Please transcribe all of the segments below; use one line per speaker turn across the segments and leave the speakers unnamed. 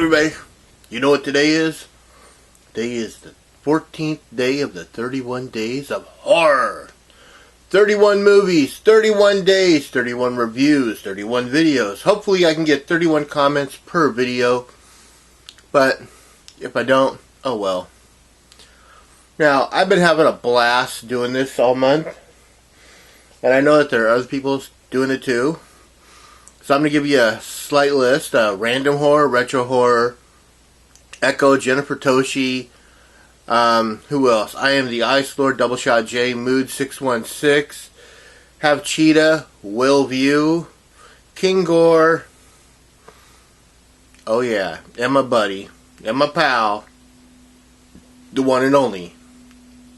everybody. You know what today is? Today is the 14th day of the 31 days of horror. 31 movies, 31 days, 31 reviews, 31 videos. Hopefully I can get 31 comments per video. But if I don't, oh well. Now, I've been having a blast doing this all month. And I know that there are other people doing it too. So I'm going to give you a slight list. Random horror, retro horror, Echo, Jennifer Toshi. Who else? I Am the Ice Lord, Double Shot J, Mood 616. Have Cheetah, Will View, King Gore. Oh yeah, Emma Buddy, Emma Pal, the one and only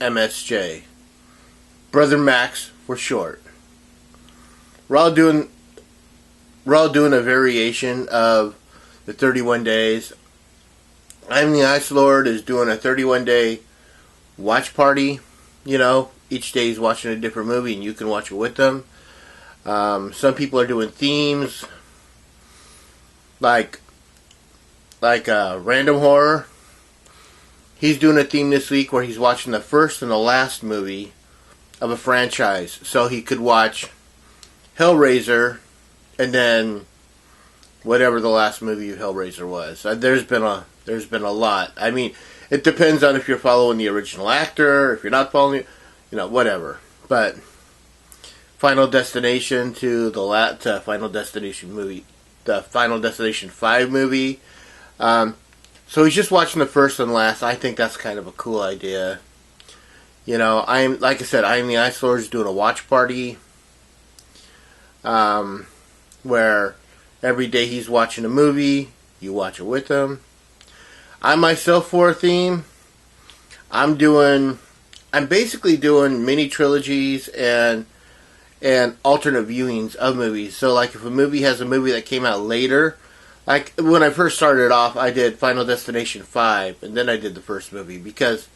MSJ. Brother Max for short. We're all doing a variation of the 31 days. I'm the Ice Lord is doing a 31-day watch party. You know, each day he's watching a different movie and you can watch it with them. Some people are doing themes like Random Horror. He's doing a theme this week where he's watching the first and the last movie of a franchise. So he could watch Hellraiser and then whatever the last movie of Hellraiser was. There's been a lot. I mean, it depends on if you're following the original actor, if you're not following, whatever. But Final Destination to Final Destination movie, the Final Destination 5 movie. So he's just watching the first and last. I think that's kind of a cool idea. Like I said, I Am the Ice Lord is doing a watch party. Where every day he's watching a movie, you watch it with him. I myself, for a theme, I'm basically doing mini trilogies and alternate viewings of movies. So like if a movie has a movie that came out later, like when I first started off, I did Final Destination 5 and then I did the first movie, because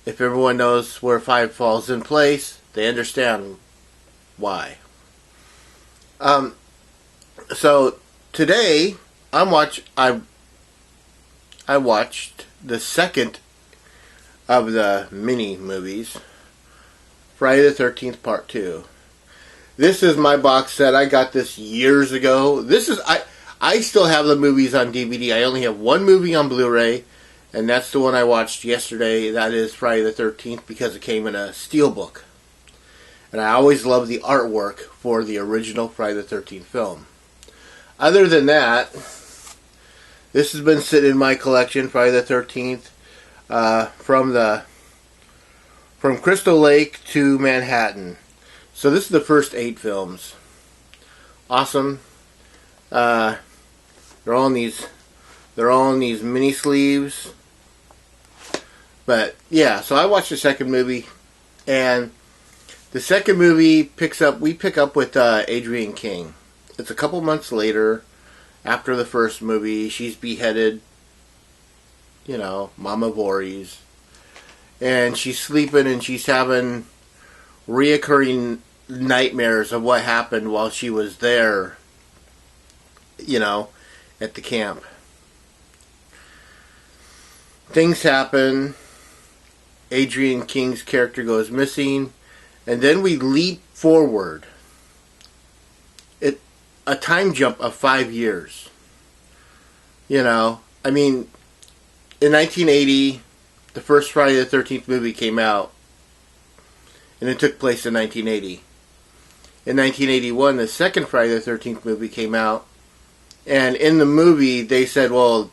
if everyone knows where 5 falls in place, they understand why. So today I watched the second of the mini movies, Friday the 13th Part 2. This is my box set. I got this years ago. I still have the movies on DVD. I only have one movie on Blu-ray, and that's the one I watched yesterday. That is Friday the 13th, because it came in a steelbook. And I always love the artwork for the original Friday the 13th film. Other than that, this has been sitting in my collection, Friday the 13th, from Crystal Lake to Manhattan. So this is the first 8 films. Awesome. They're all in these mini sleeves. But yeah, so I watched the second movie, and the second movie we pick up with Adrienne King. It's a couple months later, after the first movie. She's beheaded, Mama Voorhees. And she's sleeping and she's having reoccurring nightmares of what happened while she was there, at the camp. Things happen. Adrienne King's character goes missing. And then we leap forward. A time jump of 5 years. In 1980, the first Friday the 13th movie came out. And it took place in 1980. In 1981, the second Friday the 13th movie came out. And in the movie, they said, well,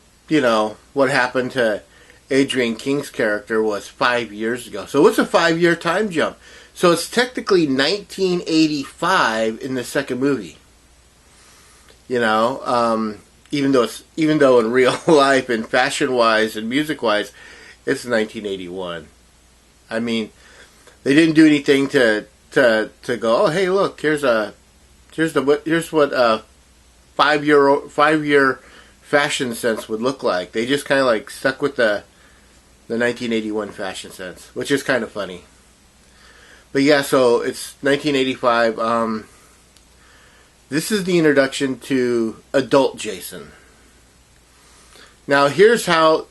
what happened to Adrienne King's character was 5 years ago. So it's a 5-year time jump. So it's technically 1985 in the second movie. Even though in real life and fashion-wise and music-wise, it's 1981. I mean, they didn't do anything to go, oh hey look, here's what a 5-year fashion sense would look like. They just kind of like stuck with the 1981 fashion sense, which is kind of funny. But yeah, so it's 1985. This is the introduction to adult Jason. Now here's how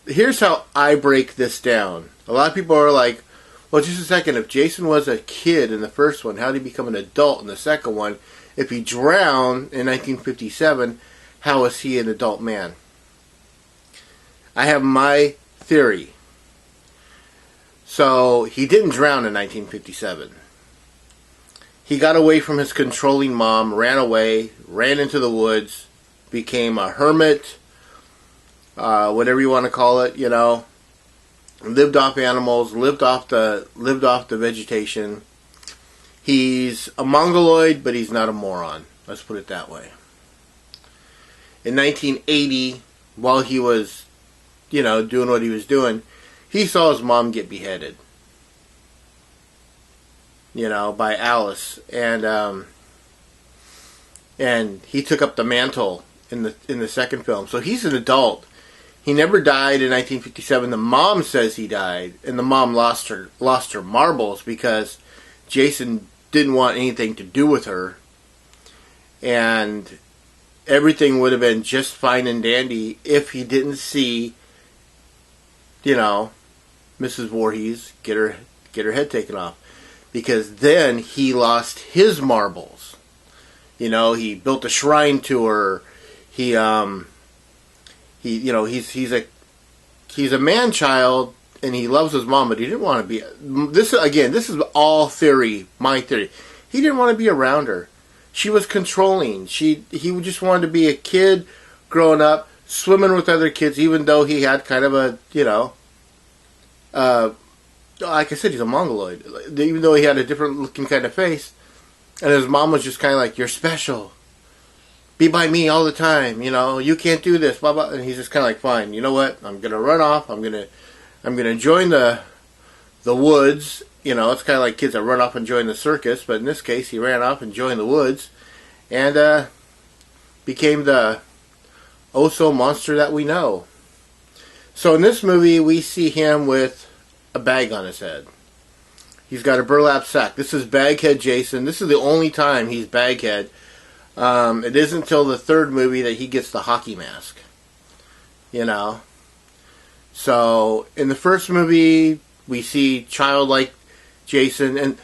I break this down. A lot of people are like, well, just a second, if Jason was a kid in the first one, how did he become an adult in the second one? If he drowned in 1957, how is he an adult man? I have my theory. So, he didn't drown in 1957. He got away from his controlling mom, ran away, ran into the woods, became a hermit, whatever you want to call it, lived off animals, lived off the vegetation. He's a mongoloid, but he's not a moron. Let's put it that way. In 1980, while he was, doing what he was doing, he saw his mom get beheaded. By Alice, and he took up the mantle in the second film. So he's an adult. He never died in 1957. The mom says he died, and the mom lost her marbles because Jason didn't want anything to do with her, and everything would have been just fine and dandy if he didn't see, Mrs. Voorhees get her head taken off, because then he lost his marbles. He built a shrine to her. He's a man child, and he loves his mom, but he didn't want to be. This is all theory, my theory. He didn't want to be around her. She was controlling. He just wanted to be a kid, growing up, swimming with other kids, even though he had kind of a, like I said, he's a mongoloid. Even though he had a different looking kind of face, and his mom was just kind of like, "You're special. Be by me all the time. You can't do this." Blah blah. And he's just kind of like, "Fine. You know what? I'm gonna run off. I'm gonna join the woods." It's kind of like kids that run off and join the circus, but in this case, he ran off and joined the woods, and became the oh-so monster that we know. So in this movie, we see him with a bag on his head. He's got a burlap sack. This is Baghead Jason. This is the only time he's Baghead. It isn't until the third movie that he gets the hockey mask. So in the first movie, we see childlike Jason, and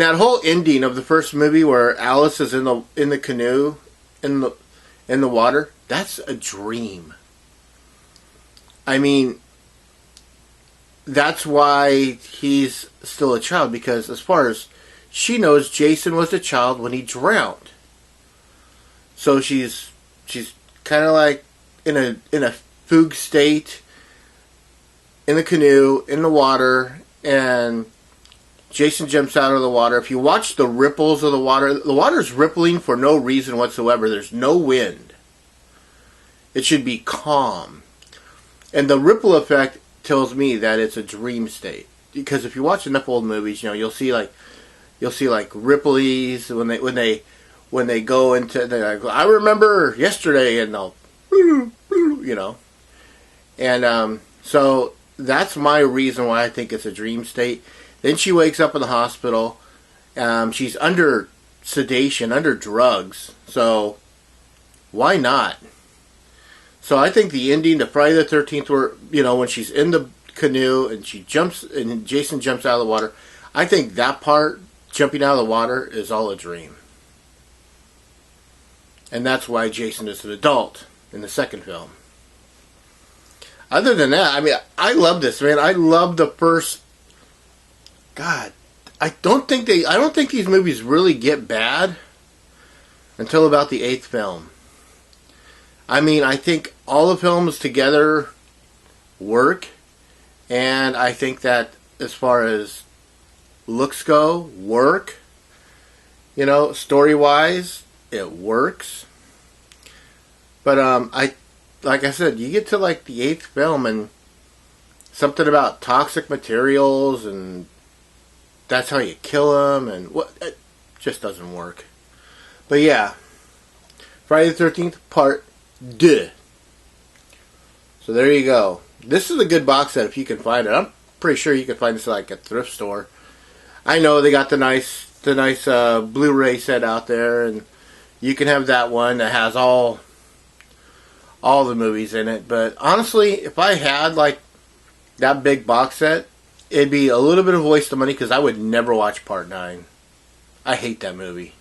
that whole ending of the first movie where Alice is in the canoe in the water. That's a dream. I mean, that's why he's still a child, because as far as she knows, Jason was a child when he drowned. So she's kind of like in a fugue state, in the canoe, in the water, and Jason jumps out of the water. If you watch the ripples of the water's rippling for no reason whatsoever. There's no wind. It should be calm. And the ripple effect tells me that it's a dream state. Because if you watch enough old movies, you'll see like ripplies when they go into, they're like, "I remember yesterday," and they'll, and so that's my reason why I think it's a dream state. Then she wakes up in the hospital. She's under sedation, under drugs. So why not? So I think the ending to Friday the 13th, where when she's in the canoe and she jumps and Jason jumps out of the water, I think that part, jumping out of the water, is all a dream. And that's why Jason is an adult in the second film. Other than that, I mean, I love this, man. I love the first. God, I don't think these movies really get bad until about the 8th film. I mean, I think all the films together work, and I think that as far as looks go, work. Story-wise, it works. But like I said, you get to like the 8th film and something about toxic materials, and that's how you kill them, and it just doesn't work. But yeah, Friday the 13th Part 2. So there you go. This is a good box set if you can find it. I'm pretty sure you can find this like at a thrift store. I know they got the nice Blu-ray set out there, and you can have that one that has all all the movies in it. But honestly, if I had like that big box set, it'd be a little bit of a waste of money because I would never watch Part 9. I hate that movie.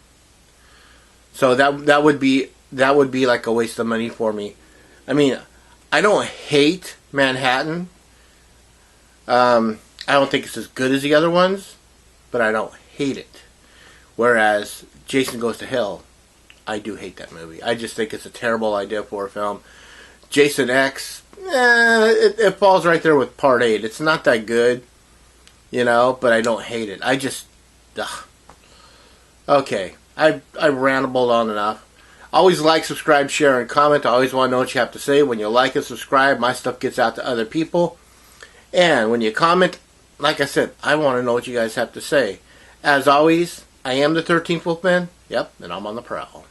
So that would be like a waste of money for me. I mean, I don't hate Manhattan. I don't think it's as good as the other ones, but I don't hate it. Whereas Jason Goes to Hell, I do hate that movie. I just think it's a terrible idea for a film. Jason X, it falls right there with Part 8. It's not that good, but I don't hate it. I just, okay. I rambled on enough. Always like, subscribe, share, and comment. I always want to know what you have to say. When you like and subscribe, my stuff gets out to other people. And when you comment, like I said, I want to know what you guys have to say. As always, I am the 13th Wolfman. Yep, and I'm on the prowl.